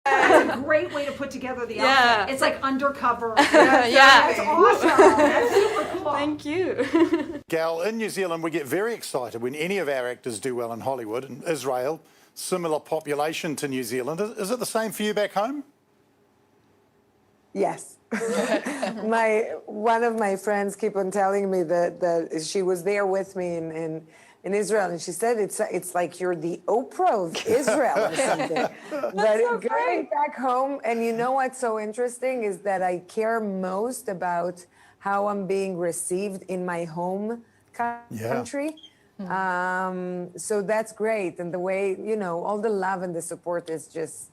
It's a great way to put together the outfit. It's like undercover. That's awesome. That's super cool. Thank you. Gal, in New Zealand, we get very excited when any of our actors do well in Hollywood. In Israel, similar population to New Zealand. Is it the same for you back home? Yes. One of my friends keep on telling me that she was there with me in Israel, and she said it's like you're the Oprah of Israel or something. But so going back home, and you know what's so interesting is that I care most about how I'm being received in my home country. So that's great, and the way, you know, all the love and the support is just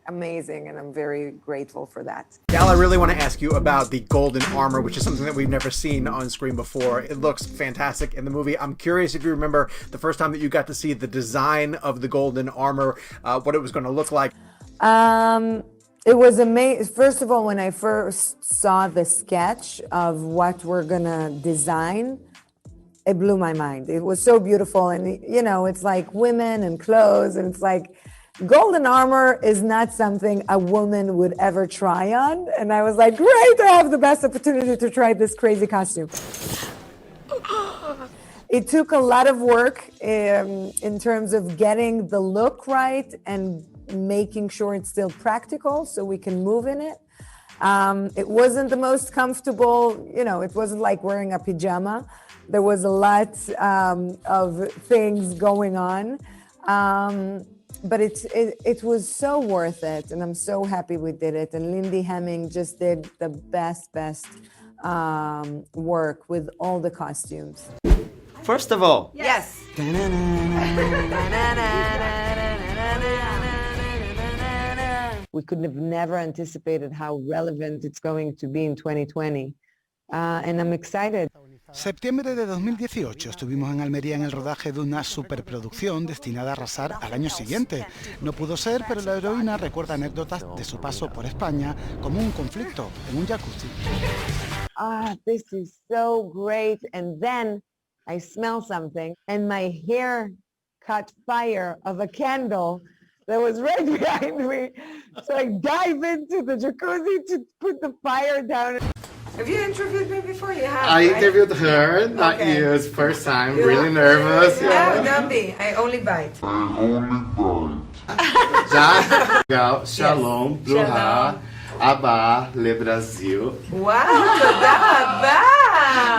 amazing, and I'm very grateful for that. Gal, I really want to ask you about the golden armor, which is something that we've never seen on screen before. It looks fantastic in the movie. I'm curious if you remember the first time that you got to see the design of the golden armor, what it was going to look like. It was amazing. First of all, when I first saw the sketch of what we're gonna design, it blew my mind. It was so beautiful, and you know, it's like women and clothes, and it's like, golden armor is not something a woman would ever try on. And I was like, great, I have the best opportunity to try this crazy costume. It took a lot of work in terms of getting the look right and making sure it's still practical so we can move in it. It wasn't the most comfortable, you know, it wasn't like wearing a pajama. There was a lot of things going on. But it was so worth it, and I'm so happy we did it. And Lindy Hemming just did the best work with all the costumes. First of all, Yes. We could have never anticipated how relevant it's going to be in 2020. And I'm excited. Septiembre de 2018 estuvimos en Almería en el rodaje de una superproducción destinada a arrasar al año siguiente. No pudo ser, pero la heroína recuerda anécdotas de su paso por España como un conflicto en un jacuzzi. This is so great. And then I smell something, and my hair caught fire of a candle that was right behind me. So I dive into the jacuzzi to put the fire down. Have you interviewed me before? You have, I right? interviewed her, not you. It's first time, really nervous. Yeah, don't be. I only bite. Já, Gal, Shalom, Bruha, Abba, Le Brasil. Wow, toda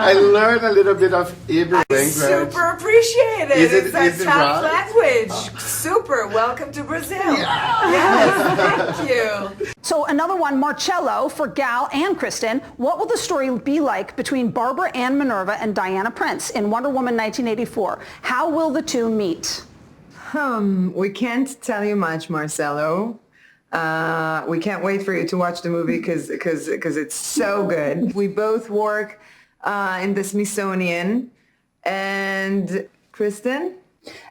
I learned a little bit of Hebrew language. Super appreciate it. Is it- It's our is it top right? language. Super. Welcome to Brazil. Yes, thank you. So another one, Marcello, for Gal and Kristen. What will the story be like between Barbara Ann Minerva and Diana Prince in Wonder Woman 1984? How will the two meet? We can't tell you much, Marcelo. We can't wait for you to watch the movie because it's so good. We both work in the Smithsonian. And Kristen?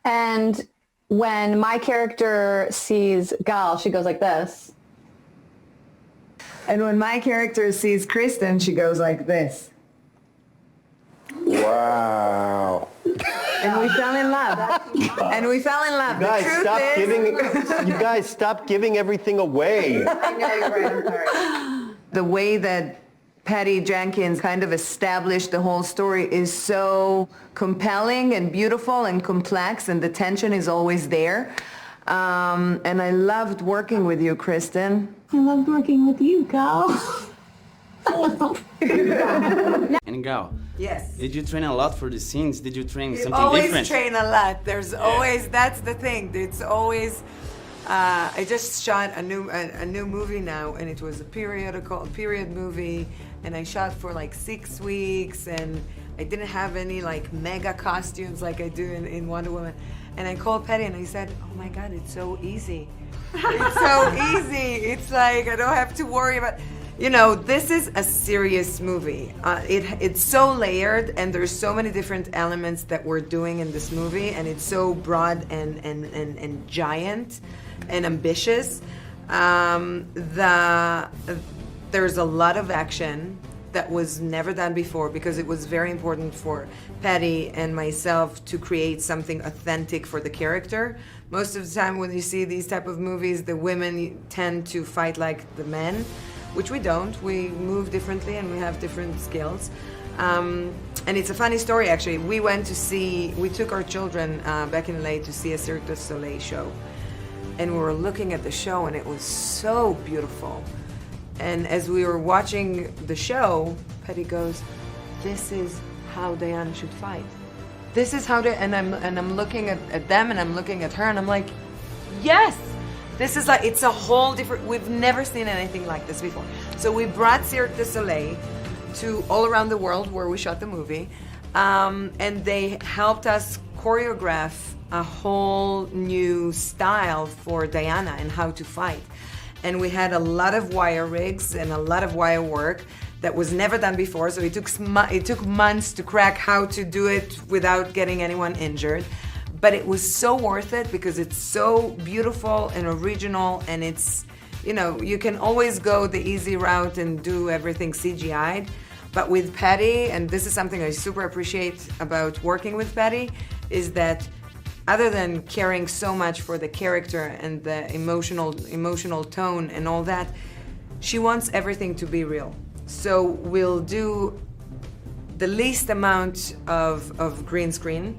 And when my character sees Gal, she goes like this. And when my character sees Kristen, she goes like this. Wow. And we fell in love. And we fell in love. You guys stop giving everything away. I know, you're right, I'm sorry. The way that Patty Jenkins kind of established the whole story is so compelling and beautiful and complex, and the tension is always there. And I loved working with you, Kristen. I loved working with you, Gal. And Gal, Yes. did you train a lot for the scenes? Did you train You something always different? train a lot. There's always, that's the thing. It's always, I just shot a new movie now, and it was a period movie, and I shot for like 6 weeks, and I didn't have any like mega costumes like I do in Wonder Woman. And I called Patty and I said, oh my God, it's so easy. It's so easy. It's like, I don't have to worry about, you know, this is a serious movie. It's so layered, and there's so many different elements that we're doing in this movie, and it's so broad and giant and ambitious. There's a lot of action that was never done before, because it was very important for Patty and myself to create something authentic for the character. Most of the time when you see these type of movies, the women tend to fight like the men, which we don't. We move differently and we have different skills. And it's a funny story, actually. We took our children back in LA to see a Cirque du Soleil show. And we were looking at the show and it was so beautiful. And as we were watching the show, Patty goes, "This is how Diana should fight. This is how and I'm looking at them and I'm looking at her and I'm like, yes! This is like, it's a whole different, we've never seen anything like this before." So we brought Cirque du Soleil to all around the world where we shot the movie. And they helped us choreograph a whole new style for Diana and how to fight. And we had a lot of wire rigs and a lot of wire work that was never done before. So it took months to crack how to do it without getting anyone injured. But it was so worth it because it's so beautiful and original, and it's, you know, you can always go the easy route and do everything CGI'd. But with Patty, and this is something I super appreciate about working with Patty, is that other than caring so much for the character and the emotional tone and all that, she wants everything to be real. So we'll do the least amount of green screen.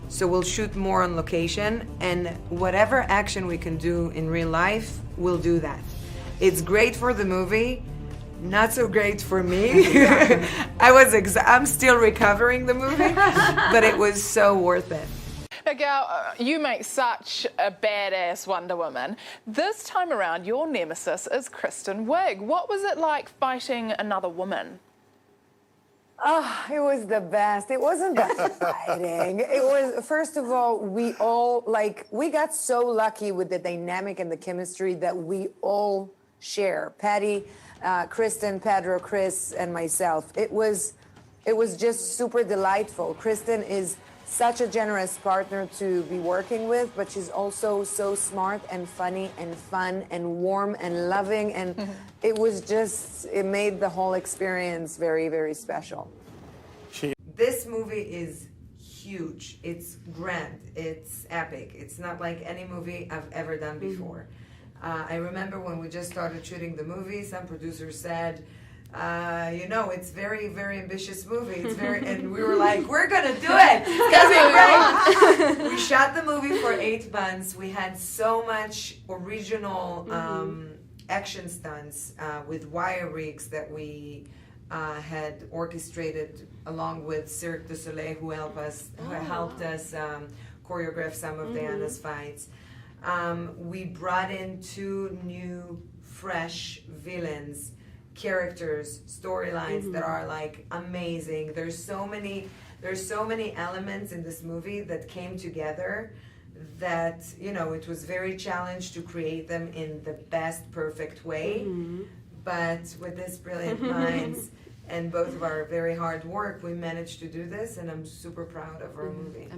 So we'll shoot more on location, and whatever action we can do in real life, we'll do that. It's great for the movie, not so great for me. I'm still recovering the movie, but it was so worth it. Now, Gal, you make such a badass Wonder Woman. This time around, your nemesis is Kristen Wiig. What was it like fighting another woman? Oh, it was the best. It wasn't that fighting. It was, first of all, we got so lucky with the dynamic and the chemistry that we all share. Patty, Kristen, Pedro, Chris, and myself. It was just super delightful. Kristen is such a generous partner to be working with, but she's also so smart and funny and fun and warm and loving, and it made the whole experience very, very special. This movie is huge. It's grand. It's epic. It's not like any movie I've ever done before. I remember when we just started shooting the movie, some producers said, it's very, very ambitious movie. It's and we were like, we're gonna do it. It's gonna be great. We shot the movie for 8 months. We had so much original action stunts with wire rigs that we had orchestrated along with Cirque du Soleil, who helped us choreograph some of Diana's fights. We brought in 2 new, fresh villains, characters, storylines that are like amazing. There's so many elements in this movie that came together that, it was very challenged to create them in the best, perfect way. But with this brilliant minds and both of our very hard work, we managed to do this, and I'm super proud of our movie.